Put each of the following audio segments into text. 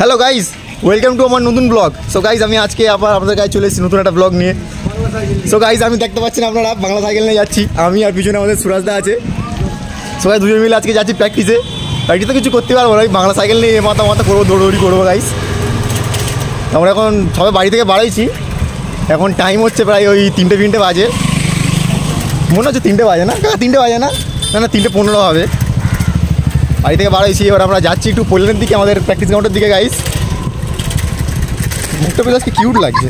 Hello guys, welcome to আমার নতুন blog. So guys আমি আজকে আবার আপনাদের কাছে চলে এসেছি নতুন একটা ব্লগ নিয়ে। সো গাইজ আমি দেখতে পাচ্ছেন আপনারা বাংলা সাইকেল নিয়ে যাচ্ছি, আমি আর পিছনে আমাদের সুরাজদা আছে। সো গাইজ দুজন মিলে আজকে যাচ্ছি প্র্যাকটিসে তো কিছু করতে পারবো না, বাংলা সাইকেল নিয়ে মাথা করবো, দৌড়দৌড়ি করবো গাইজ। আমরা এখন সবাই বাড়ি থেকে বাড়াইছি, এখন টাইম হচ্ছে প্রায় ওই 3টে বাজে, মনে হচ্ছে 3টে বাজে না, 3টে বাজে না, না 3:15 হবে। বাড়ি থেকে বাড়াইছি, এবার আমরা যাচ্ছি একটু পোলেনের দিকে, আমাদের প্র্যাকটিস গ্রাউন্ডের দিকে গাইস। মুখটা বেশ আজকে কিউট লাগছে,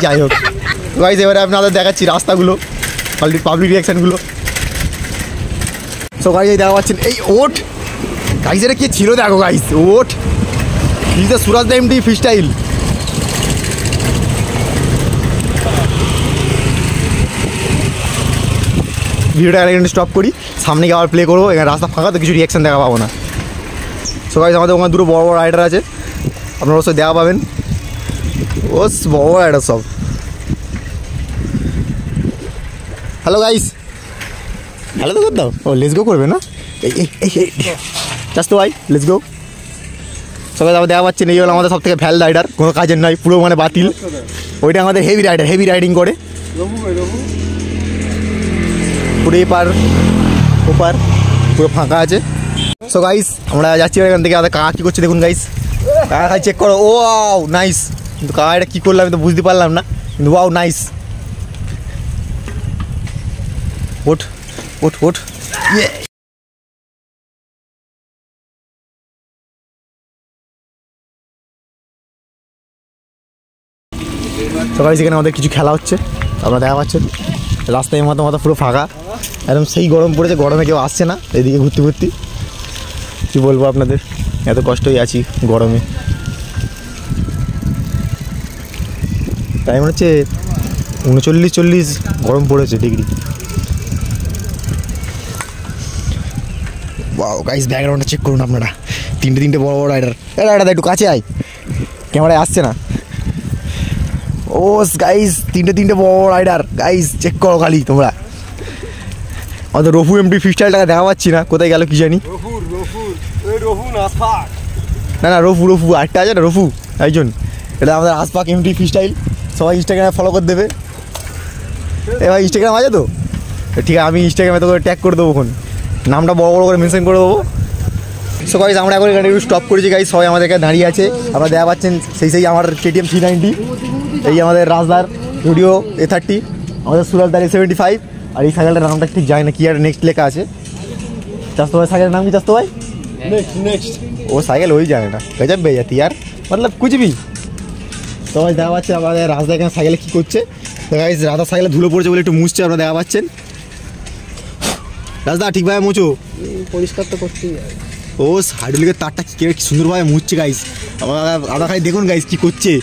যাই হোক গাইস এবারে আপনাদের দেখাচ্ছি রাস্তাগুলো, পাবলিক রিয়াকশানগুলো। সো গাইস এই দেখা পাচ্ছেন, এই ওট গাইস, এটা কি ছিল দেখো guys, what is the Suraj the MD free style. ভিডিওটা এখানে স্টপ করি, সামনে গিয়ে আবার প্লে করবো, এখানে রাস্তা ফাঁকা তো কিছু রিয়াকশান দেখা পাবো না। সো গাইস আমাদের ওখানে দুটো বড় বড় রাইডার আছে, আপনারা অবশ্যই দেখা পাবেন, ও বড় বড় রাইডার সব। হ্যালো গাইস, হ্যালো তো দাও, ও লেটস গো করবে না, জাস্ট ভাই লেটস গো। সবাই আবার দেখা পাচ্ছেন, এই হলো আমাদের সব থেকে ভ্যাল রাইডার, কোনো কাজের নয়, পুরো মানে বাতিল। ওইটা আমাদের হেভি রাইডার, হেভি রাইডিং করে, পুরো এপার ওপার পুরো ফাঁকা আছে। সো গাইস আমরা যাচ্ছি এখান থেকে, আমাদের কাকা কী করছে দেখুন গাইস, কাকা খাই চেক করো, ও ওয়াও নাইস। কিন্তু কাকা এটা কী করলাম আমি তো বুঝতে পারলাম না, কিন্তু ওয়াও নাইস। ওঠ ওঠ ওঠ, ইয়ে। সো গাইস এখানে আমাদের কিছু খেলা হচ্ছে, আপনারা দেখা পাচ্ছেন, রাস্তায় মাথা পুরো ফাঁকা, একদম সেই গরম পড়েছে, গরমে কেউ আসছে না এদিকে ঘুরতে। কী বলবো আপনাদের, এত কষ্টই আছি গরমে। টাইম হচ্ছে 39-40 গরম পড়েছে ডিগ্রি। ওয়াও গাইস ব্যাকগ্রাউন্ডটা চেক করুন আপনারা, তিনটে বড় বড় রাইডার, রাইডার একটু কাছে আয়, ক্যামেরায় আসছে না। ও গাইস তিনটে বড় বড় রাইডার গাইস, চেক করো খালি তোমরা। আমাদের রফু এমডি ফ্রি স্টাইলটাকে দেখা পাচ্ছি না, কোথায় গেল কি জানি। না রফু আরেকটা আছে না, রফু একজন, এটা আমাদের আশপাক এমডি ফ্রি স্টাইল। সবাই ইনস্টাগ্রামে ফলো করে দেবে। এবার ইনস্টাগ্রাম আছে তো, ঠিক আছে আমি ইনস্টাগ্রামে তো ট্যাগ করে দেবো, ওখানে নামটা বড় করে মেনশন করে দেবো। সো গাইস আমরা এখন এখানে একটু স্টপ করেছি গাইস, সবাই আমাদের এখানে দাঁড়িয়ে আছে, আপনারা দেখা পাচ্ছেন সেই আমার KTM 390, এই আমাদের রাজদার ভিডিও A30, আমাদের সুরাজদার A75, আর এই সাইকেলটার নামটা ঠিক জানি না, কি আর নেক্সট লেখা আছে। চাস্তো ভাই সাইকেলের নাম কি চাস্তো ভাই? নেক্সট ও সাইকেল ওই জানে না, গজব বেজাতি यार, मतलब कुछ भी। তো ভাই দেখা পাচ্ছে আমাদের রাজদা এখানে সাইকেলে কী করছে, তো গাইস রাজদার সাইকেলে ধুলো পড়ছে বলে একটু মুছছে, আপনারা দেখা পাচ্ছেন। রাজদা ঠিকভাবে মুছো, পরিষ্কার তো করতেই হবে। ও হাইড্রোলিকের তারটা কি সুন্দরভাবে মুছছে গাইস, আমরা খালি দেখুন গাইস কী করছে।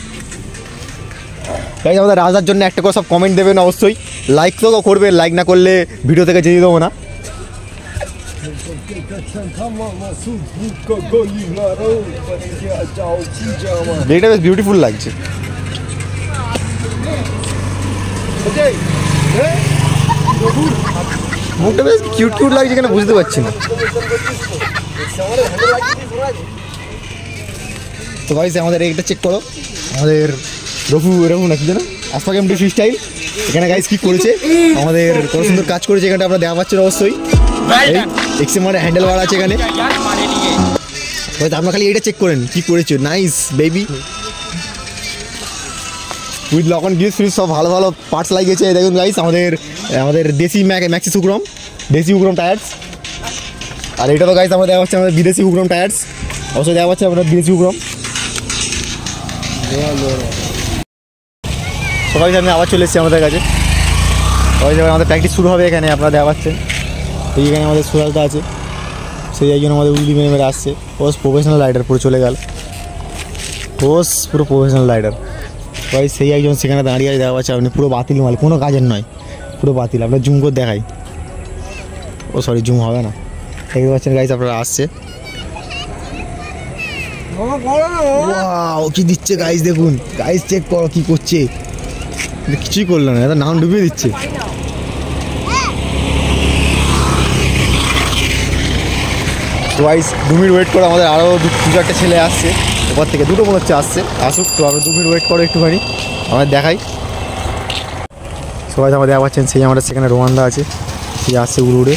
গাইস আমাদের রাজার জন্য একটা করে সব কমেন্ট দেবেন অবশ্যই, লাইক তো করবে, লাইক না করলে ভিডিও থেকে যেতে দেবো না। এটা বেশ বিউটিফুল লাগছে, মুখটা বেশ কিউট লাগছে, কেন বুঝতে পারছি না। তো গাইস আমাদের এইটা চেক করো, আমাদের রফু নাকি যেন আশপাক এমডি ফ্রি স্টাইল, এখানে গাইস কি করেছে, আমাদের কত সুন্দর কাজ করেছে এখানটা, আপনারা দেখা পাচ্ছেন অবশ্যই। এক্সএম মানে হ্যান্ডেল বার আছে এখানে, আপনারা খালি এইটা চেক করেন কি করেছে, nice baby with lock on gift fridge, সব ভালো পার্টস লাগিয়েছে। দেখুন গাইস আমাদের দেশি ম্যাক্সি উগ্রম টায়ার্স, আর এটা তো গাইস আমরা দেখা পাচ্ছি আমাদের বিদেশি উগ্রম টায়ার্স, অবশ্যই দেখা পাচ্ছে আমরা বিদেশি উগ্রম। সবাই আমি আবার চলে এসেছি আমাদের কাছে, সবাই যাবে আমাদের প্র্যাকটিস শুরু হবে এখানে, আপনারা দেখা পাচ্ছেন। এইখানে আমাদের সুরাজটা আছে, সেই একজন আমাদের উল্টি মেরে আসছে, ওস প্রফেশনাল রাইডার পুরো চলে গেল, ওস পুরো প্রফেশনাল রাইডার। সবাই সেই একজন সেখানে দাঁড়িয়ে আছে, দেখা পাচ্ছে আপনি, পুরো বাতিল মাল, কোনো কাজের নয়, পুরো বাতিল। আপনার জুম করে দেখাই, ও সরি জুম হবে না, দেখতে পাচ্ছেন গাইস আপনারা আসছে, ওয়াও কি দিচ্ছে গাইস, দেখুন গাইস চেক করো কি করছে, কিছুই করলো না, এটা নাম ডুবিয়ে দিচ্ছে। গাইস 2 মিনিট ওয়েট করে, আমাদের আরও দু চারটে ছেলে আসছে ওপর থেকে, দুটো মনে হচ্ছে আসছে, আসুক। তো আমরা 2 মিনিট ওয়েট করো একটুখানি, আমাদের দেখাই। সবাই আমার দেখা পাচ্ছেন, সেই আমাদের সেখানে রোয়ান্দা আছে, সেই আসছে উড়ে উড়ে।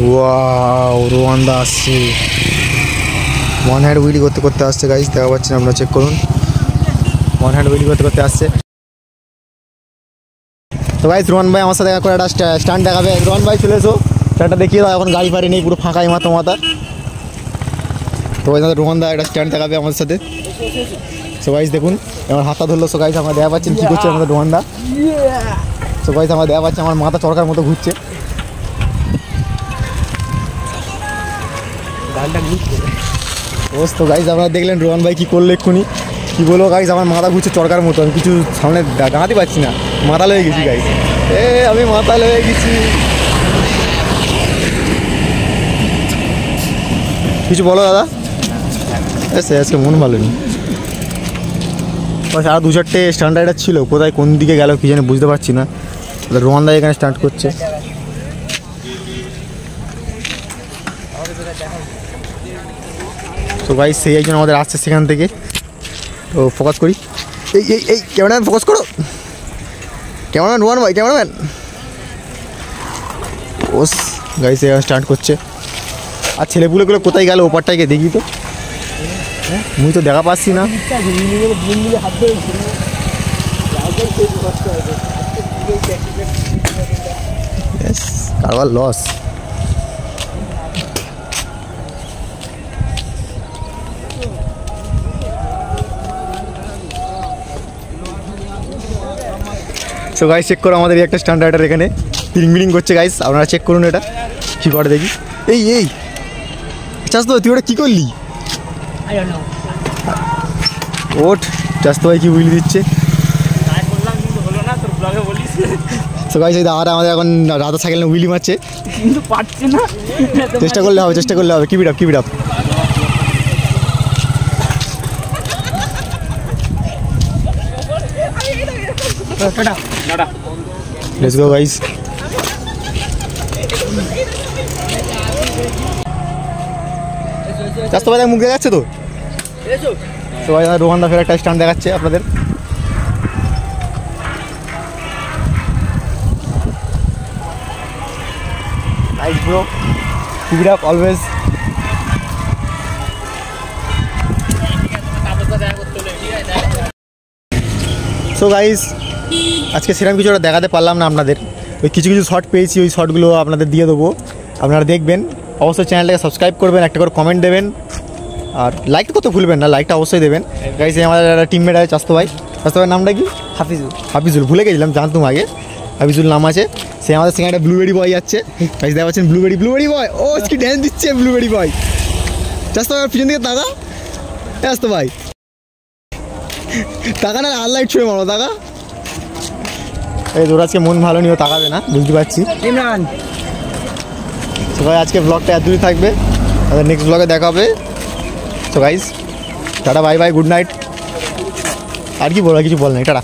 ওয়াও, রোয়ান্দা আসছে, ওয়ান হ্যান্ড উইলি করতে করতে আসছে গাইস, দেখা পাচ্ছেন আপনারা, চেক করুন, ওয়ান হ্যান্ড উইলি করতে করতে আসছে। তো গাইস রোহান ভাই আমার সাথে দেখা করে একটা স্ট্যান্ড দেখাবে। রোহান ভাই চলে এসো, স্ট্যান্ডটা দেখিয়ে দাও, এখন গাড়ি ফাড়ি নেই, পুরো ফাঁকাই মাথা মাথা। তো গাইস রোহান দা একটা স্ট্যান্ড দেখাবে আমাদের সাথে। সো গাইস দেখুন, আমার হাতটা ধরলো। সো গাইস আমরা দেখা পাচ্ছেন কী করছে আমাদের রোহান দা। সো গাইস আমরা দেখা পাচ্ছি আমার মাথা চরকার মতো ঘুরছে। তো গাইস আপনারা দেখলেন রোহান ভাই কী করলো এক্ষুনি, কী বলবো গাইস, আমার মাথা ঘুরছে চরকার মতো, আমি কিছু সামনে দাঁড়াতে পারছি না, মাথা লয়ে গেছি গাইস, আমি মাথা লয়ে গেছি। কিছু বলো দাদা। সে আজকে মন ভালো নেই, আরও 2-4টে স্ট্যান্ড রাইডার ছিল, কোথায় কোন দিকে গেল কি জানি বুঝতে পারছি না। রোহান দা এখানে স্টার্ট করছে। তো গাইস সেই একজন আমাদের আসছে সেখান থেকে, তো ফোকাস করি, এই এই এই ক্যামেরাম্যান ফোকাস করো, ক্যামেরাম্যান রোহান ভাই, ক্যামেরাম্যান। ওস গাইস এখানে স্টার্ট করছে। আর ছেলেপুলেগুলো কোথায় গেল ওপারটায় গিয়ে দেখি তো, মুই তো দেখা পাচ্ছি না। কারবার লস। সো গাইস চেক করো, আমাদের একটা স্ট্যান্ড রাইডার এখানে পিরিং করছে গাইস, আপনারা চেক করুন এটা কী করে দেখি। এই এই চাষ তো তুই ওটা কী করলি? ওঠ, চাষ তো ভাই কী বুঝলি দিচ্ছে। সো গাইস এই দাদাটা আমাদের এখন রাধা সাইকেল উইলি মারছে, কিন্তু পারছে না, চেষ্টা করলে হবে, চেষ্টা করলে হবে। Keep it up, keep it up. Let's go guys. চাষ তো ভাই মুখ দেখাচ্ছে তো, সবাই রোহান দা ফের একটা স্ট্যান্ড দেখাচ্ছে আপনাদের। Nice bro, keep it up always. So guys আজকে সেরকম কিছু ওটা দেখাতে পারলাম না আপনাদের, ওই কিছু কিছু শর্ট পেয়েছি, ওই শর্টগুলো আপনাদের দিয়ে দেবো, আপনারা দেখবেন। অবশ্যই চ্যানেলটাকে সাবস্ক্রাইব করবেন, একটা করে কমেন্ট দেবেন, আর লাইকটা করতে ভুলবেন না, লাইকটা অবশ্যই দেবেন। গাইস আমাদের একটা টিমমেট আছে চাস্তো ভাই, চাস্তো ভাইয়ের নামটা কি? হাফিজুল। হাফিজুল ভুলে গেছিলাম, জানতুম আগে হাফিজুল নাম আছে। সে আমাদের সেখানে একটা ব্লুবেরি বয় যাচ্ছে, গাইস দেখা পাচ্ছেন ব্লুবেরি বয়, ও কি ড্যান্স দিচ্ছে ব্লুবেরি বয়। চাস্তো ভাই পিছন দিকে তাকা, চাস্তো ভাই টাকা না, আর লাইট ছুঁড়ে মারো টাকা। এই তোর আজকে মন ভালো নিও, তাকাবে না বুঝতে পারছি। ইমরান তো ভাই আজকে ব্লগটা এত দূরই থাকবে, তাদের নেক্সট ব্লগে দেখা হবে। তো guys tata, bye bye, good night. আর কি বলবো, কিছু বল নাই, টাটা।